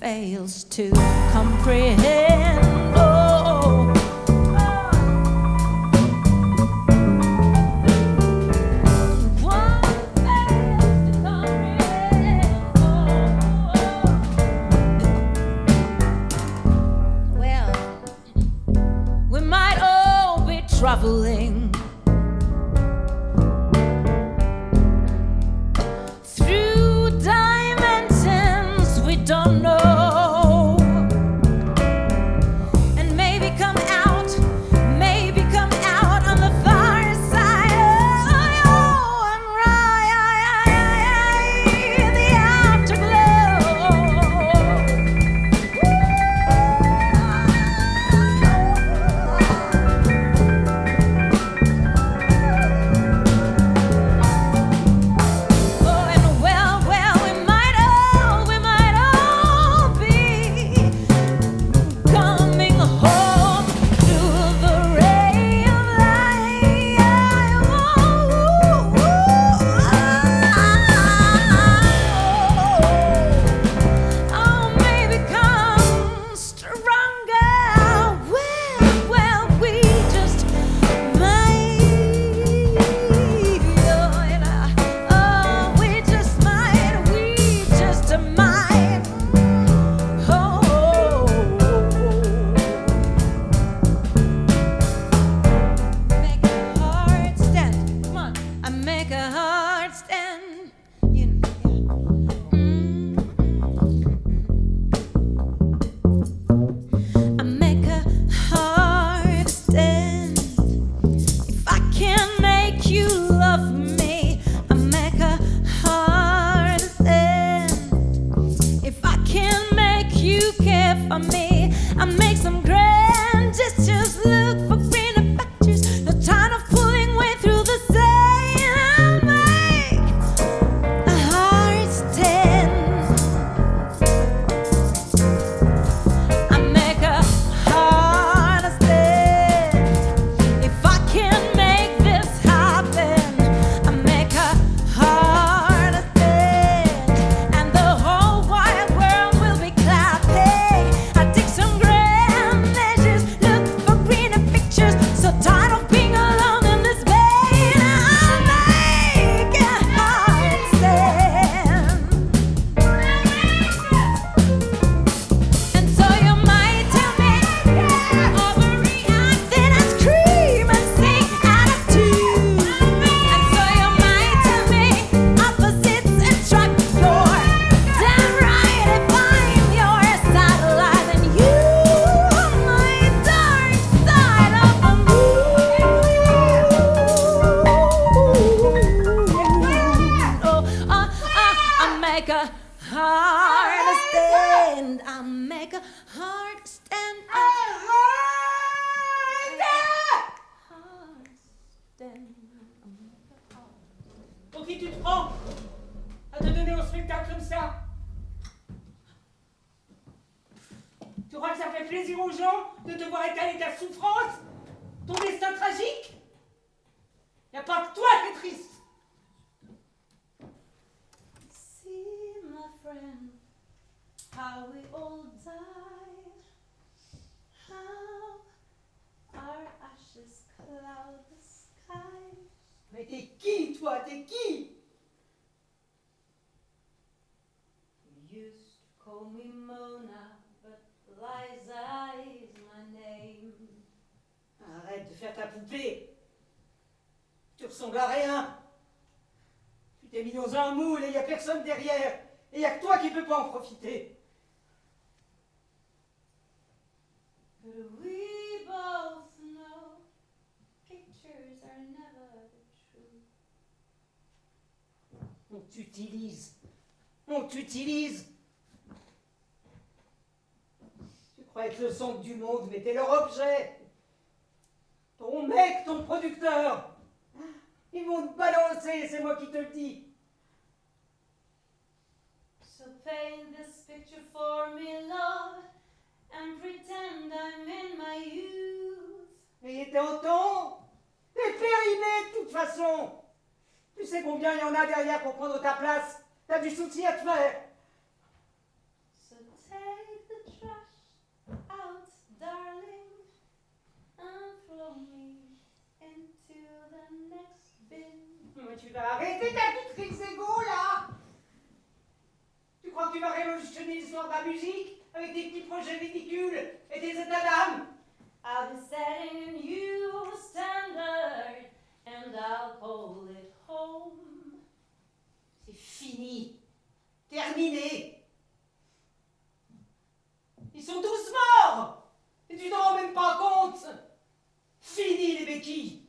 fails to comprehend. Oh, one fails to comprehend. Oh. Well, we might all be traveling through dimensions we don't know, and maybe come out on the far side. Oh, and ride the afterglow. Oh, and well, we might all be coming home to the ray of light. Oh, maybe come stronger. Well, we just might. Oh, we just might. Oh, make a hard stand. Come on, I make a hard stand. You know, I make a hard stand. If I can make you love me, I make a hard stand. If I can make you care for me, I make some grand gestures. Look for greener pastures. No time of pulling way through the sand. I make a hard stand. I make a hard stand. If I can make this happen, I make a hard stand, and the whole wide world will be clapping. I take some grand measures, look for greener pictures. So tired of being alone in this bed. I make a hard stand. And so you might tell me, overreact, then I scream and sing out of tune. And so you might tell me, opposites attract. You're damn right if I'm your satellite, and you are my dark side of the moon. Oh, I make a hard stand. I make a hard stand. Hard stand. Pour qui tu te prends à te donner au spectacle comme ça? Tu crois que ça fait plaisir aux gens de te voir étaler ta souffrance, ton destin tragique? Y a pas que toi qui es triste. See, my friend, how we all die, how our ashes cloud the sky. Mais t'es qui, toi? T'es qui? You used to call me Mona, but Liza is my name. Arrête de faire ta poupée. Tu ressembles à rien. Tu t'es mis dans un moule et y a personne derrière. Et y a que toi qui peux pas en profiter. But we both know pictures are never the truth. On t'utilise. On t'utilise. Tu crois être le centre du monde, mais t'es leur objet. Ton mec, ton producteur. Ils vont te balancer, c'est moi qui te le dis. So paint this picture for me, love, and pretend I'm in my youth. Mais t'entends? T'es périmé de toute façon. Tu sais combien il y en a derrière pour prendre ta place. T'as du soutien à te faire. So take throw me into the next bin. Mais tu vas arrêter ta petite crise égo, là! Tu crois que tu vas révolutionner l'histoire de la musique avec tes petits projets ridicules et tes états d'âme? I'll be setting a new standard and I'll call it home. C'est fini. Terminé. Ils sont tous morts. Et tu t'en rends même pas compte. Fini les béquilles.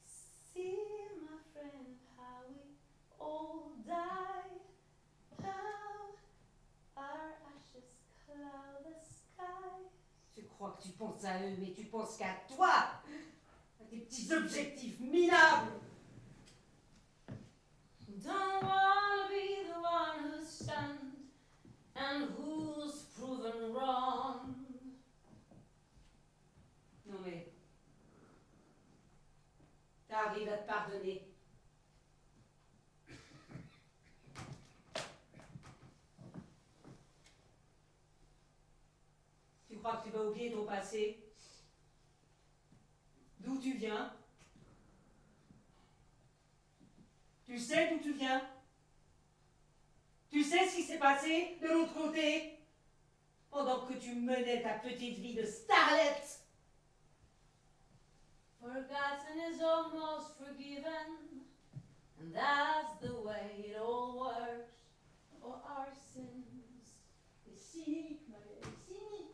See, my friend, how we all die. How our ashes cloud the sky. Tu crois que tu penses à eux, mais tu penses qu'à toi. À tes petits objectifs minables. Don't wanna be the one who's stunned and who's proven wrong. Non mais... T'arrives à te pardonner. Tu crois que tu vas oublier ton passé? D'où tu viens? Tu sais d'où tu viens? Tu sais ce qui s'est passé de l'autre côté? Pendant que tu menais ta petite vie de starlette. Forgotten is almost forgiven, and that's the way it all works. For our sins. C'est cynique, ma vieille, cynique.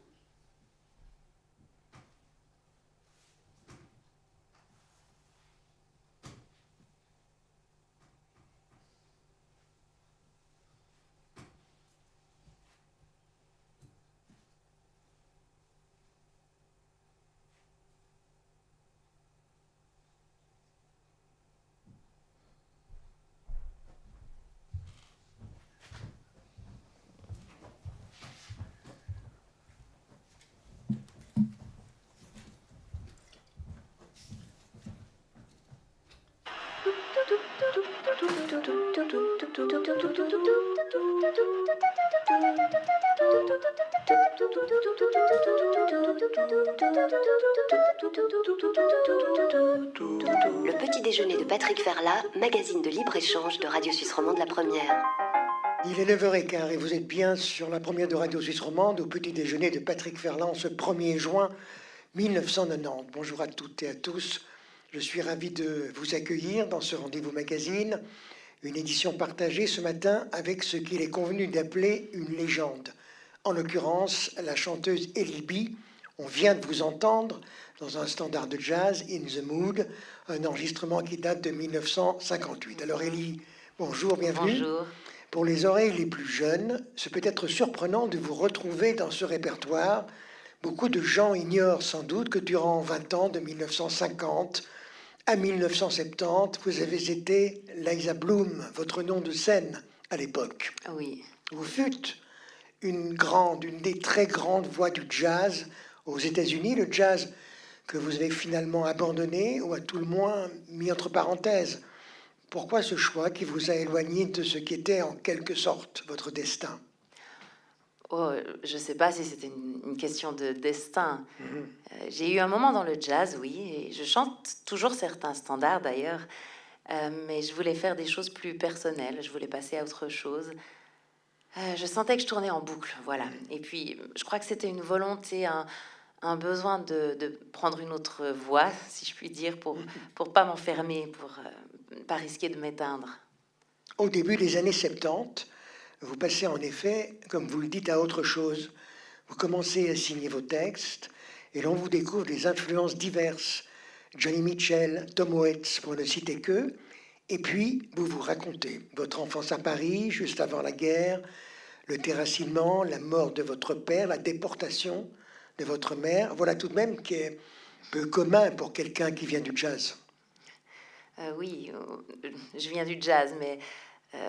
Le petit déjeuner de Patrick Ferlat, magazine de libre-échange de Radio Suisse Romande La Première. Il est 9h15 et vous êtes bien sur la première de Radio Suisse Romande au petit déjeuner de Patrick Ferland ce 1er juin 1990. Bonjour à toutes et à tous. Je suis ravi de vous accueillir dans ce rendez-vous magazine, une édition partagée ce matin avec ce qu'il est convenu d'appeler une légende. En l'occurrence, la chanteuse Ellie B. On vient de vous entendre dans un standard de jazz, In the Mood, un enregistrement qui date de 1958. Alors Ellie, bonjour, bienvenue. Bonjour. Pour les oreilles les plus jeunes, ce peut être surprenant de vous retrouver dans ce répertoire. Beaucoup de gens ignorent sans doute que durant 20 ans, de 1950 à 1970, vous avez été Liza Bloom, votre nom de scène à l'époque. Oui. Vous fûtes une des très grandes voix du jazz aux États-Unis, le jazz que vous avez finalement abandonné ou à tout le moins mis entre parenthèses. Pourquoi ce choix qui vous a éloigné de ce qui était en quelque sorte votre destin? Oh, je ne sais pas si c'était une question de destin. J'ai eu un moment dans le jazz, oui, et je chante toujours certains standards d'ailleurs, mais je voulais faire des choses plus personnelles, je voulais passer à autre chose. Je sentais que je tournais en boucle, voilà. Et puis, je crois que c'était une volonté, un besoin de prendre une autre voie, si je puis dire, pour pas m'enfermer, pour pas risquer de m'éteindre. Au début des années 70, vous passez en effet, comme vous le dites, à autre chose. Vous commencez à signer vos textes et l'on vous découvre des influences diverses. Johnny Mitchell, Tom Waits, pour ne citer que. Et puis, vous vous racontez votre enfance à Paris, juste avant la guerre, le terrassinement, la mort de votre père, la déportation de votre mère. Voilà tout de même qui est peu commun pour quelqu'un qui vient du jazz. Oui, je viens du jazz, mais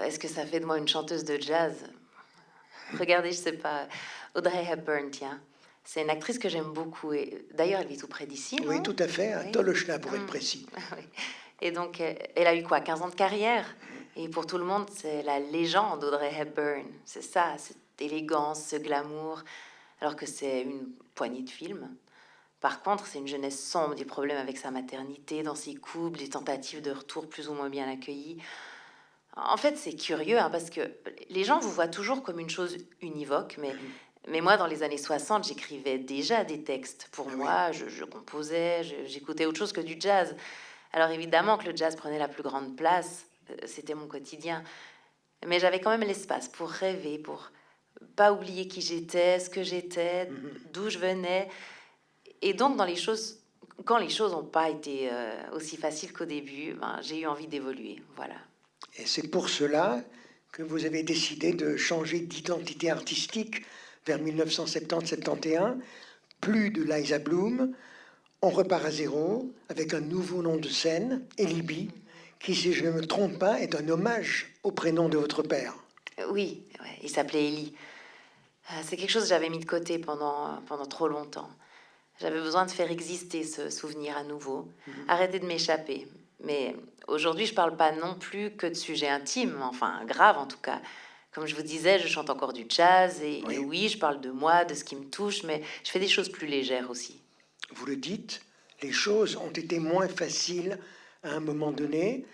est-ce que ça fait de moi une chanteuse de jazz? Regardez, je sais pas, Audrey Hepburn, tiens. C'est une actrice que j'aime beaucoup. Et d'ailleurs, elle vit tout près d'ici, non? Oui, tout à fait, à Oui. Tolochna, pour être précis. Oui. Et donc, elle a eu quoi, 15 ans de carrière? Et pour tout le monde, c'est la légende Audrey Hepburn. C'est ça, cette élégance, ce glamour. alors que c'est une poignée de films. Par contre, c'est une jeunesse sombre, des problèmes avec sa maternité, dans ses couples, des tentatives de retour plus ou moins bien accueillies. En fait, c'est curieux, hein, parce que les gens vous voient toujours comme une chose univoque, mais moi, dans les années 60, j'écrivais déjà des textes. Pour moi, je composais, j'écoutais autre chose que du jazz. Alors évidemment que le jazz prenait la plus grande place, c'était mon quotidien. Mais j'avais quand même l'espace pour rêver, pour pas oublier qui j'étais, ce que j'étais, d'où je venais. Et donc, quand les choses n'ont pas été aussi faciles qu'au début, j'ai eu envie d'évoluer, voilà. Et c'est pour cela que vous avez décidé de changer d'identité artistique vers 1970-71. Plus de Liza Bloom, on repart à zéro avec un nouveau nom de scène, Elibi, qui, si je ne me trompe pas, est un hommage au prénom de votre père. Oui, ouais, il s'appelait Eli. C'est quelque chose que j'avais mis de côté pendant trop longtemps. J'avais besoin de faire exister ce souvenir à nouveau, arrêter de m'échapper. Mais aujourd'hui, je parle pas non plus que de sujets intimes, enfin graves en tout cas. Comme je vous disais, je chante encore du jazz et oui, je parle de moi, de ce qui me touche, mais je fais des choses plus légères aussi. Vous le dites, les choses ont été moins faciles à un moment donné.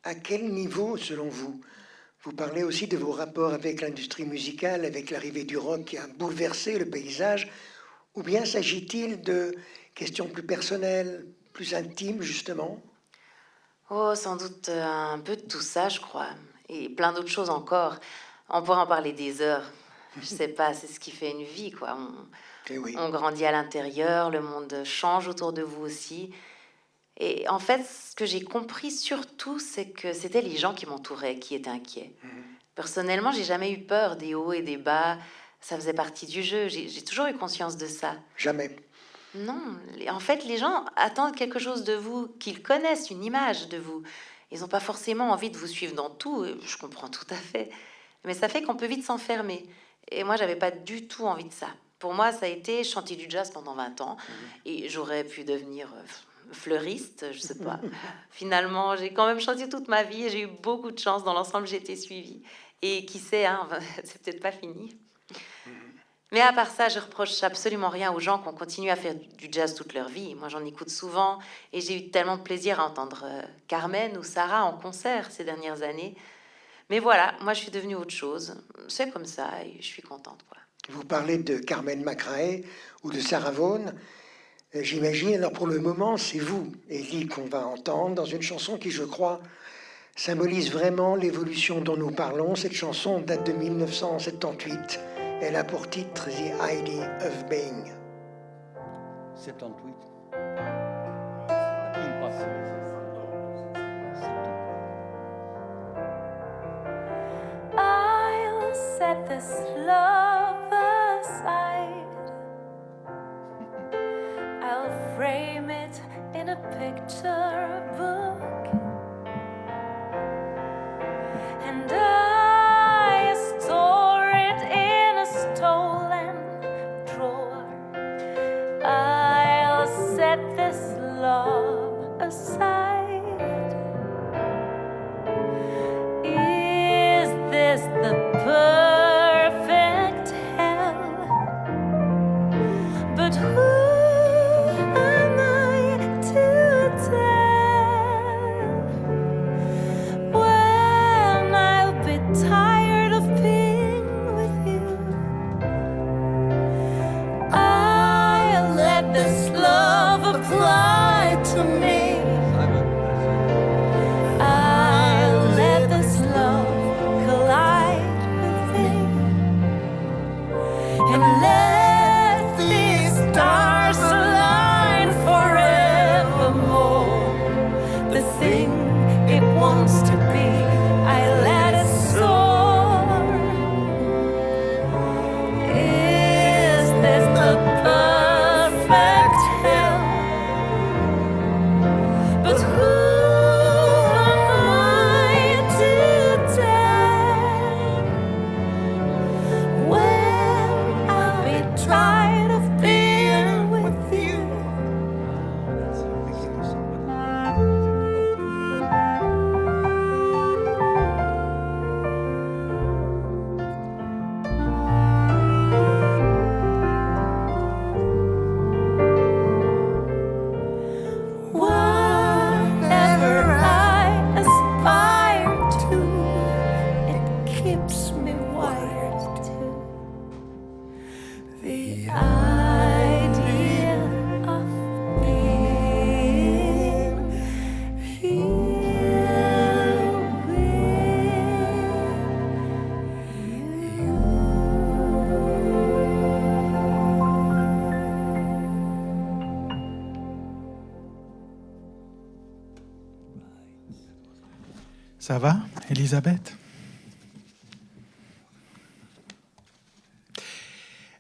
À quel niveau, selon vous? Vous parlez aussi de vos rapports avec l'industrie musicale, avec l'arrivée du rock qui a bouleversé le paysage. Ou bien s'agit-il de questions plus personnelles, plus intimes, justement? Oh, sans doute un peu de tout ça, je crois. Et plein d'autres choses encore. On pourrait en parler des heures. Je sais pas, c'est ce qui fait une vie, quoi. On grandit à l'intérieur, le monde change autour de vous aussi. Et en fait, ce que j'ai compris surtout, c'est que c'était les gens qui m'entouraient qui étaient inquiets. Personnellement, j'ai jamais eu peur des hauts et des bas. Ça faisait partie du jeu. J'ai toujours eu conscience de ça. Jamais. Non, en fait, les gens attendent quelque chose de vous, qu'ils connaissent une image de vous. Ils n'ont pas forcément envie de vous suivre dans tout, et je comprends tout à fait. Mais ça fait qu'on peut vite s'enfermer. Et moi, j'avais pas du tout envie de ça. Pour moi, ça a été chanter du jazz pendant 20 ans, et j'aurais pu devenir fleuriste, je sais pas. Finalement, j'ai quand même chanté toute ma vie, et j'ai eu beaucoup de chance. Dans l'ensemble, j'ai été suivie. Et qui sait, hein, c'est peut-être pas fini. Mais à part ça, je reproche absolument rien aux gens qui ont continué à faire du jazz toute leur vie. Moi, j'en écoute souvent et j'ai eu tellement de plaisir à entendre Carmen ou Sarah en concert ces dernières années. Mais voilà, moi, je suis devenue autre chose. C'est comme ça et je suis contente, quoi. Vous parlez de Carmen McRae ou de Sarah Vaughan. J'imagine, alors pour le moment, c'est vous, Eli, qu'on va entendre dans une chanson qui, je crois, symbolise vraiment l'évolution dont nous parlons. Cette chanson date de 1978. Elle a pour titre The Idea of Being. 78. I'll set this love aside. I'll frame it in a picture book. And I store it in a stolen drawer. I'll set this love aside. Is this the perfect hell? But who am I to tell? Ça va, Elisabeth?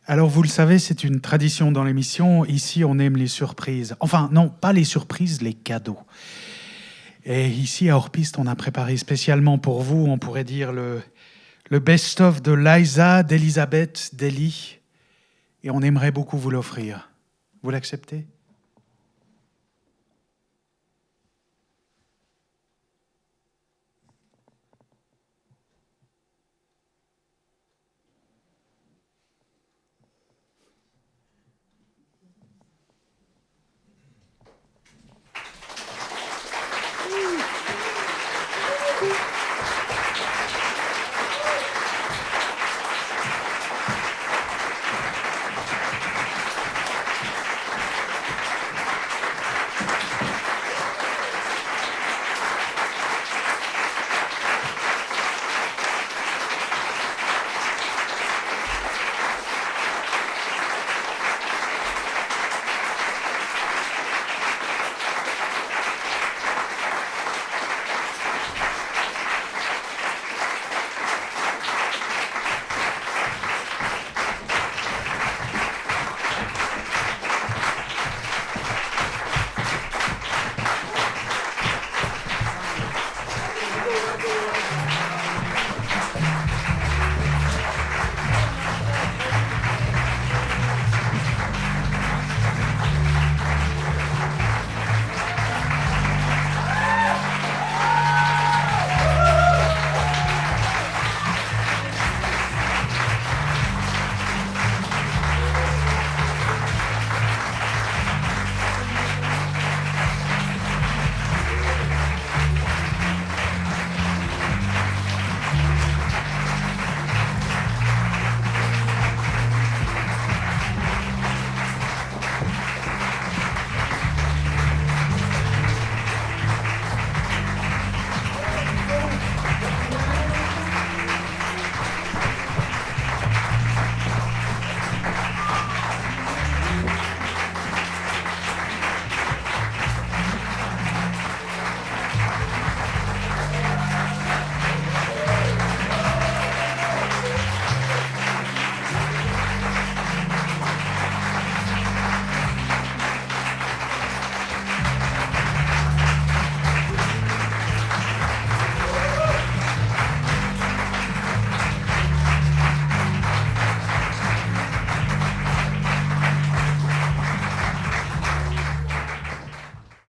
Alors, vous le savez, c'est une tradition dans l'émission. Ici, on aime les surprises. Enfin, non, pas les surprises, les cadeaux. Et ici, à Hors-Piste, on a préparé spécialement pour vous, on pourrait dire, le best-of de Liza, d'Elisabeth, d'Eli. Et on aimerait beaucoup vous l'offrir. Vous l'acceptez?